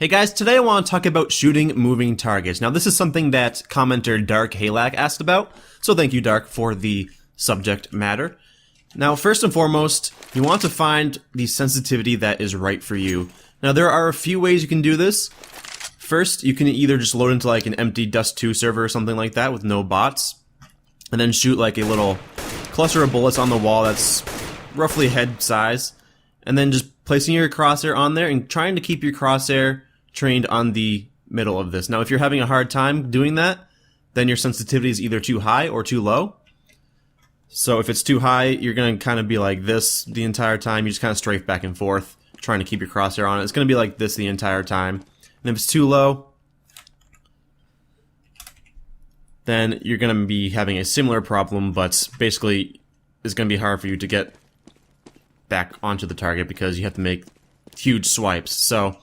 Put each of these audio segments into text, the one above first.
Hey guys, today I want to talk about shooting moving targets. Now this is something that commenter Dark Halak asked about, so thank you Dark for the subject matter. Now first and foremost, you want to find the sensitivity that is right for you. Now there are a few ways you can do this. First, you can either just load into like an empty Dust 2 server or something like that with no bots, and then shoot like a little cluster of bullets on the wall that's roughly head size, and then just placing your crosshair on there and trying to keep your crosshair trained on the middle of this. Now if you're having a hard time doing that, then your sensitivity is either too high or too low. So if it's too high, you're going to kind of be like this the entire time. You just kind of strafe back and forth, trying to keep your crosshair on it. It's going to be like this the entire time. And if it's too low, then you're going to be having a similar problem, but basically it's going to be hard for you to get back onto the target because you have to make huge swipes. So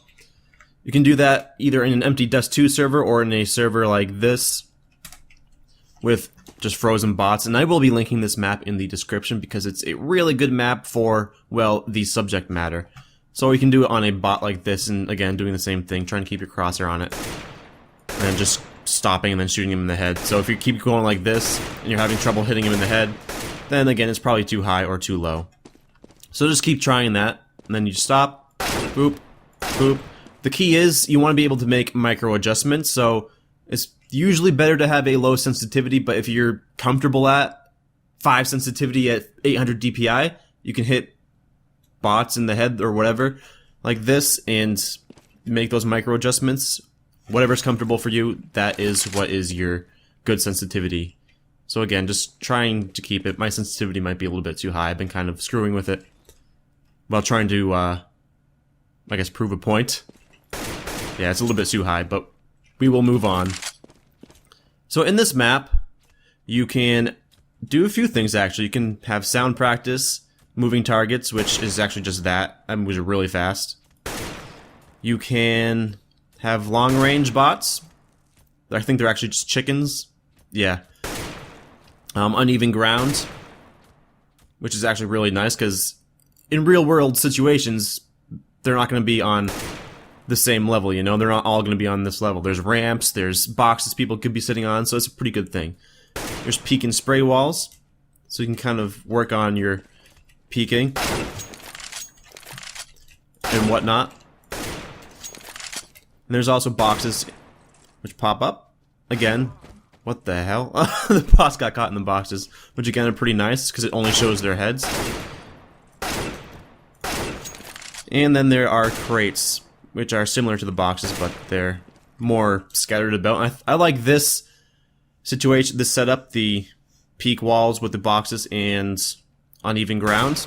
you can do that either in an empty Dust 2 server or in a server like this with just frozen bots. And I will be linking this map in the description because it's a really good map for, well, the subject matter. So you can do it on a bot like this, and again, doing the same thing, trying to keep your crosshair on it. And then just stopping and then shooting him in the head. So if you keep going like this, and you're having trouble hitting him in the head, then again, it's probably too high or too low. So just keep trying that, and then you stop, boop, boop. The key is, you want to be able to make micro adjustments, so it's usually better to have a low sensitivity, but if you're comfortable at 5 sensitivity at 800 DPI, you can hit bots in the head or whatever, like this, and make those micro adjustments. Whatever's comfortable for you, that is what is your good sensitivity. So again, just trying to keep it. My sensitivity might be a little bit too high. I've been kind of screwing with it while trying to, I guess, prove a point. Yeah, it's a little bit too high, but we will move on. So in this map, you can do a few things actually. You can have sound practice, moving targets, which is actually just that. That moves really fast. You can have long range bots. I think they're actually just chickens. Yeah. Uneven ground, which is actually really nice because in real world situations, they're not going to be on the same level, you know? They're not all going to be on this level. There's ramps, there's boxes people could be sitting on, so it's a pretty good thing. There's peek and spray walls, so you can kind of work on your peeking and whatnot. And there's also boxes which pop up. Again, what the hell? The bots got caught in the boxes, which again are pretty nice because it only shows their heads. And then there are crates, which are similar to the boxes, but they're more scattered about. I like this situation, this setup, the peak walls with the boxes and uneven ground,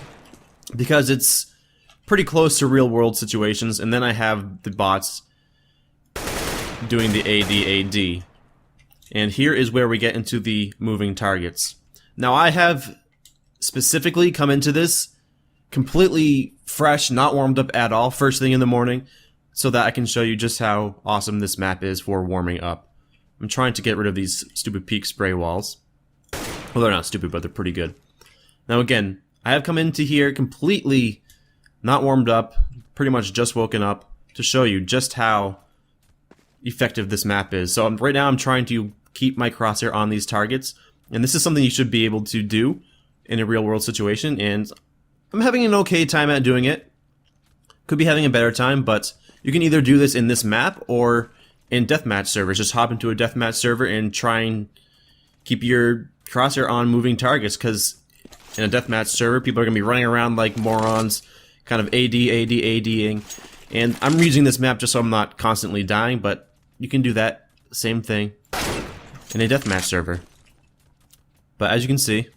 because it's pretty close to real world situations. And then I have the bots doing the AD. And here is where we get into the moving targets. Now I have specifically come into this completely fresh, not warmed up at all, first thing in the morning, so that I can show you just how awesome this map is for warming up. I'm trying to get rid of these stupid peak spray walls. Well, they're not stupid, but they're pretty good. Now again, I have come into here completely not warmed up, pretty much just woken up, to show you just how effective this map is. So right now I'm trying to keep my crosshair on these targets, and this is something you should be able to do in a real world situation, and I'm having an okay time at doing it. Could be having a better time, but you can either do this in this map or in deathmatch servers. Just hop into a deathmatch server and try and keep your crosshair on moving targets, because in a deathmatch server, people are going to be running around like morons, kind of ADing. And I'm using this map just so I'm not constantly dying, but you can do that same thing in a deathmatch server. But as you can see,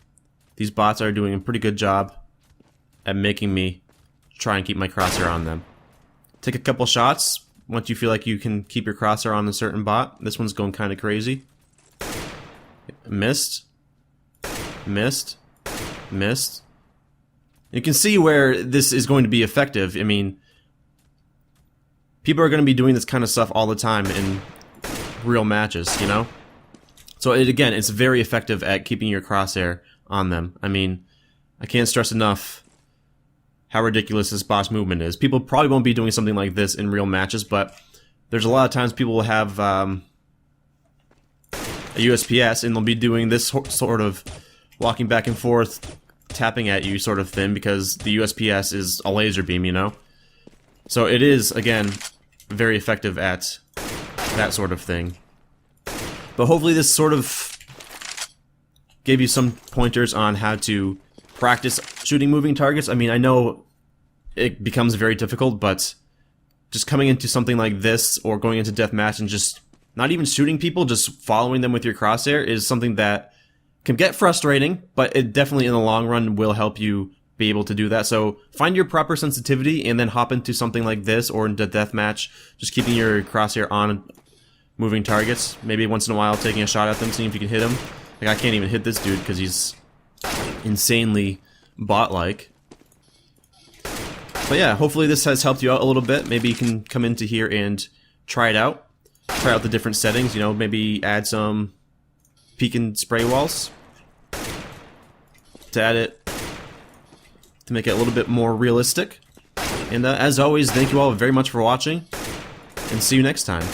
these bots are doing a pretty good job at making me try and keep my crosshair on them. Take a couple shots once you feel like you can keep your crosshair on a certain bot. This one's going kind of crazy. Missed. Missed. Missed. You can see where this is going to be effective. I mean, people are going to be doing this kind of stuff all the time in real matches, you know? So again, it's very effective at keeping your crosshair on them. I mean, I can't stress enough how ridiculous this boss movement is. People probably won't be doing something like this in real matches, but there's a lot of times people will have a USPS and they'll be doing this sort of walking back and forth, tapping at you sort of thing, because the USPS is a laser beam, you know? So it is, again, very effective at that sort of thing. But hopefully this sort of gave you some pointers on how to practice shooting moving targets. I mean, I know it becomes very difficult, but just coming into something like this, or going into deathmatch and just not even shooting people, just following them with your crosshair is something that can get frustrating, but it definitely in the long run will help you be able to do that. So find your proper sensitivity and then hop into something like this or into deathmatch, just keeping your crosshair on moving targets. Maybe once in a while taking a shot at them, seeing if you can hit him. Like, I can't even hit this dude because he's insanely bot-like. But yeah, hopefully this has helped you out a little bit. Maybe you can come into here and try it out. Try out the different settings, you know, maybe add some peek and spray walls to add it, to make it a little bit more realistic. And as always, thank you all very much for watching, and see you next time.